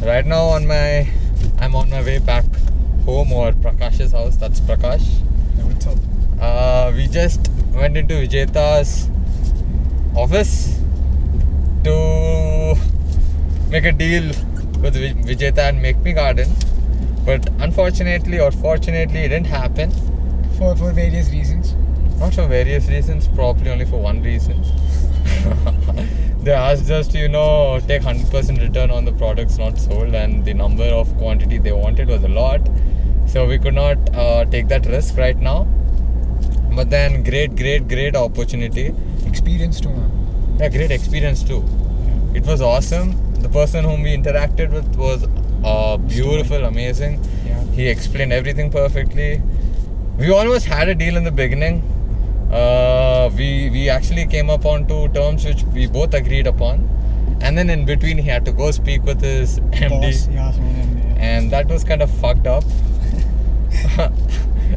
Right now I'm on my way back home or Prakash's house. That's Prakash. Yeah, what's up? We just went into Vijeta's office to make a deal with Vijeta and Make Me Garden. But unfortunately or fortunately it didn't happen. For various reasons. Not for various reasons, probably only for one reason. They asked us to, take 100% return on the products not sold, and the number of quantity they wanted was a lot. So we could not take that risk right now. But then great opportunity. Experience too, man. Yeah, great experience too. It was awesome. The person whom we interacted with was beautiful, amazing. Yeah. He explained everything perfectly. We almost had a deal in the beginning. We actually came up on two terms which we both agreed upon, and then in between he had to go speak with his MD. Boss, yeah, MD. And that was kind of fucked up.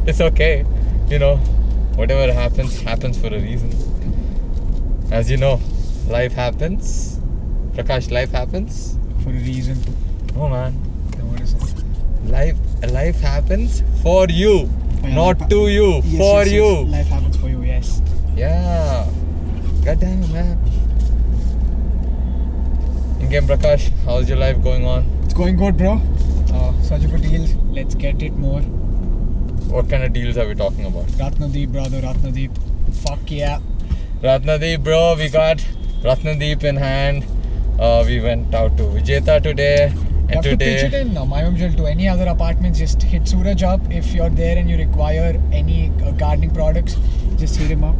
It's okay, whatever happens for a reason. As you know, life happens. Prakash, life happens For a reason. Oh man, Then what is it? life happens for you. Oh, yeah, Not to you, Yes, for yes, you. yes. Life happens for you, yes. Yeah. God damn it, man. In-game Prakash, how's your life going on? It's going good, bro. Such a good deal. Let's get it more. What kind of deals are we talking about? Ratnadeep, brother, Ratnadeep. Fuck yeah. Ratnadeep, bro, we got Ratnadeep in hand. We went out to Vijeta today. You have to pitch it in Mayamjal to any other apartments. Just hit Suraj up. If you're there and you require any gardening products, just hit him up.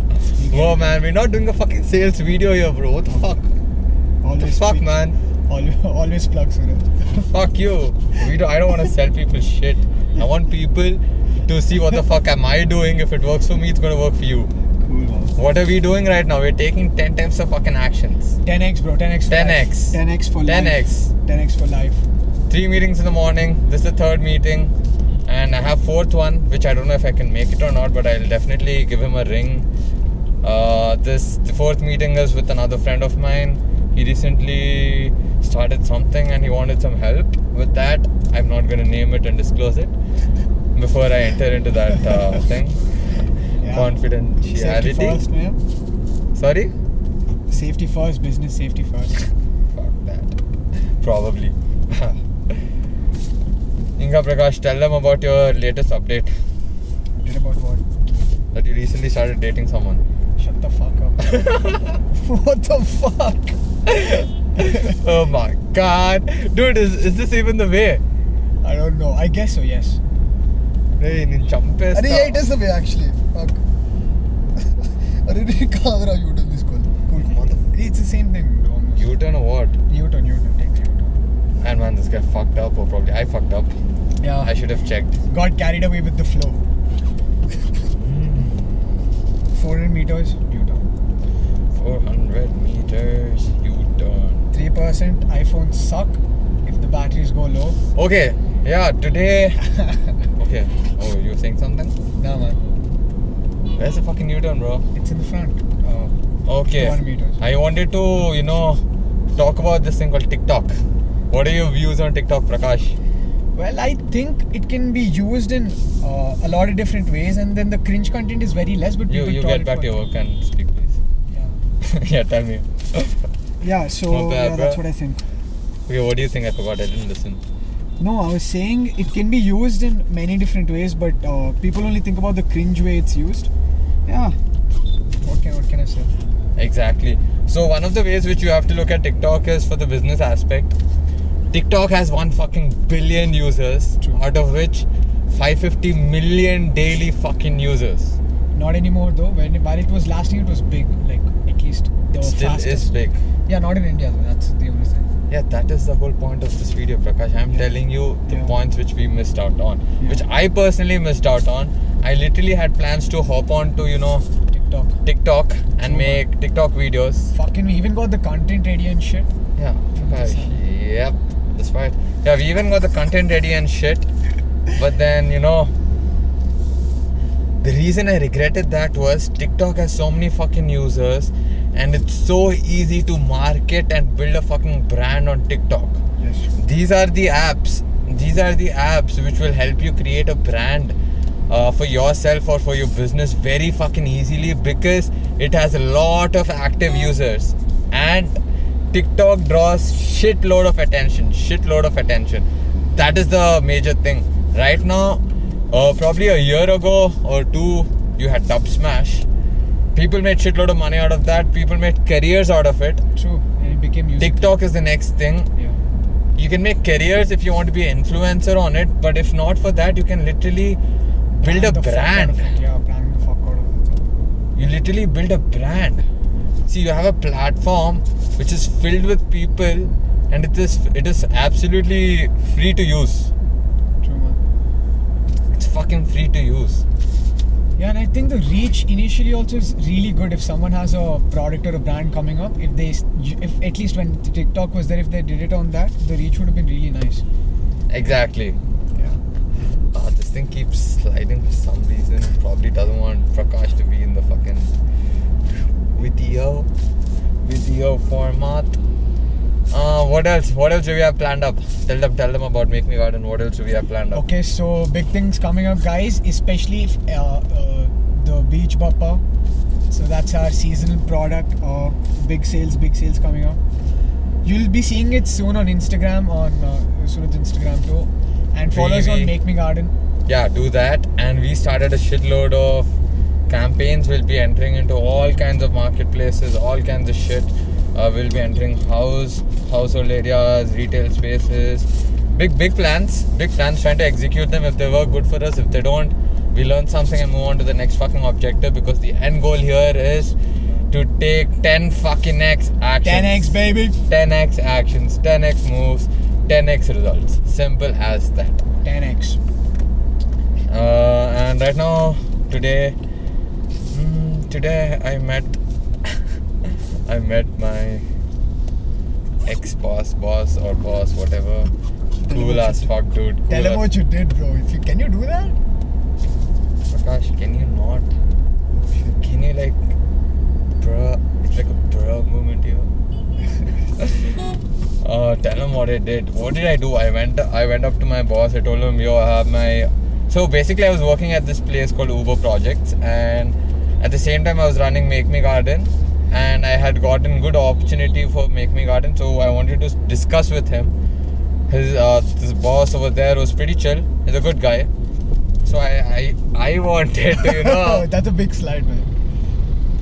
Whoa, man, we're not doing a fucking sales video here, bro. What the fuck? What the fuck, pitch. man? Always plug Suraj. Fuck you. I don't want to sell people shit. I want people to see what the fuck am I doing. If it works for me, it's going to work for you. Cool, man. What are we doing right now? We're taking 10 times the fucking actions. 10x, bro. 10x for 10x. life. 10x for 10x. life. 10x for life. 3 meetings in the morning. This is the third meeting. And I have fourth one, which I don't know if I can make it or not, but I'll definitely give him a ring. The fourth meeting is with another friend of mine. He recently started something and he wanted some help with that. I'm not going to name it and disclose it before I enter into that thing. Yeah. Confidentiality. Safety first, man. Sorry? Safety first, business safety first. Fuck that. Probably. Inga Prakash, tell them about your latest update. Did about what? That you recently started dating someone. Shut the fuck up. What the fuck? Oh my god. Dude, is this even the way? I don't know. I guess so, yes. Hey, Yeah, it is the way actually. Fuck. You done this call. Cool. It's the same thing, bro. Almost. U-turn or what? U-turn. Take the U-turn. And man, this guy fucked up, or probably I fucked up. Yeah. I should have checked. Got carried away with the flow. 400 meters, U-turn. 400 meters, U-turn. 3% iPhones suck if the batteries go low. Okay, yeah, today... Okay, oh, you were saying something? Nah, man. Where's the fucking U-turn, bro? It's in the front. Okay. 200 meters. I wanted to, talk about this thing called TikTok. What are your views on TikTok, Prakash? Well, I think it can be used in a lot of different ways, and then the cringe content is very less. But people You tolerate get back for to your it. work and speak, please. Yeah. Yeah, tell me. Yeah. So Not bad, that's bro. what I think. Okay, what do you think? I forgot. I didn't listen. No, I was saying it can be used in many different ways, but people only think about the cringe way it's used. Yeah. What can I say? Exactly. So one of the ways which you have to look at TikTok is for the business aspect. TikTok has 1 fucking billion users, True. out of which 550 million daily fucking users. Not anymore though. While it was last year, it was big. Like at least the Still fastest. is big. Yeah, not in India though. That's the only thing. Yeah, that is the whole point of this video, Prakash. I'm telling you the Yeah. points which we missed out on, Yeah. which I personally missed out on. I literally had plans to hop on to, TikTok and True, make TikTok videos. Fucking, we even got the content ready and shit. Yeah, Prakash. Yep, that's right. Yeah, we even got the content ready and shit. But then, the reason I regretted that was TikTok has so many fucking users and it's so easy to market and build a fucking brand on TikTok. Yes. these are the apps. These are the apps which will help you create a brand for yourself or for your business very fucking easily, because it has a lot of active users, and TikTok draws shitload of attention. That is the major thing right now. Probably a year ago or two, you had Dub Smash. People made shitload of money out of that. People made careers out of it. True. And it became music. TikTok is the next thing. Yeah. You can make careers if you want to be an influencer on it, but if not for that, you can literally build a the fuck out brand. of it. Yeah, brand the fuck out of it. You literally build a brand. See, you have a platform which is filled with people, and it is absolutely free to use. True, man. It's fucking free to use. Yeah, and I think the reach initially also is really good. If someone has a product or a brand coming up, if at least when TikTok was there, if they did it on that, the reach would have been really nice. Exactly. Yeah. This thing keeps sliding for some reason. Probably doesn't want Prakash to be in the fucking video format. What else do we have planned up? Tell them about Make Me Garden. What else do we have planned up? Okay, so big things coming up, guys, especially if, the Beach Bappa. So that's our seasonal product. Big sales coming up. You'll be seeing it soon on Instagram, on Suraj's Instagram too. And follow us on Make Me Garden. Yeah, do that. And we started a shitload of campaigns. We'll be entering into all kinds of marketplaces, all kinds of shit. We'll be entering household areas, retail spaces. Big plans, trying to execute them. If they work, good for us. If they don't, we learn something and move on to the next fucking objective, because the end goal here is to take 10 fucking X actions. 10x, baby. 10x actions, 10x moves, 10x results. Simple as that. 10x. And right now, today I met my ex-boss, or boss, whatever. Cool as fuck, dude. Cool Tell him what you did, bro. Can you do that? Prakash, can you not? Can you like, bruh? It's like a bruh moment here. Tell him what I did. What did I do? I went up to my boss. I told him, yo, I have my... So basically, I was working at this place called Uber Projects, and at the same time, I was running Make Me Garden, and I had gotten good opportunity for Make Me Garden, so I wanted to discuss with him. His this boss over there was pretty chill. He's a good guy. So I wanted to, you know... That's a big slide, man.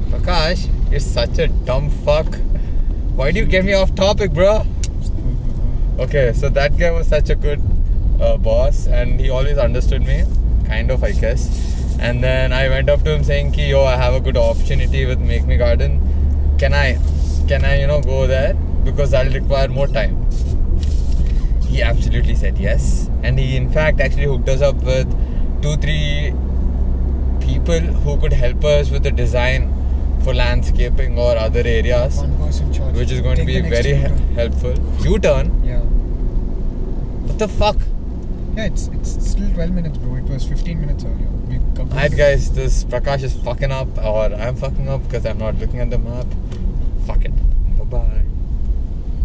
Prakash, you're such a dumb fuck. Why do you get me off topic, bro? Okay, so that guy was such a good boss, and he always understood me, kind of, I guess. And then I went up to him saying, ki, yo, I have a good opportunity with Make Me Garden. Can I, go there? Because that'll require more time. He absolutely said yes. And he, in fact, actually hooked us up with 2-3 people who could help us with the design for landscaping or other areas. One person charge. Which is going to be very helpful. U-turn? Yeah. What the fuck? Yeah, it's still 12 minutes, bro. It was 15 minutes earlier. Alright guys, this Prakash is fucking up, or I'm fucking up because I'm not looking at the map.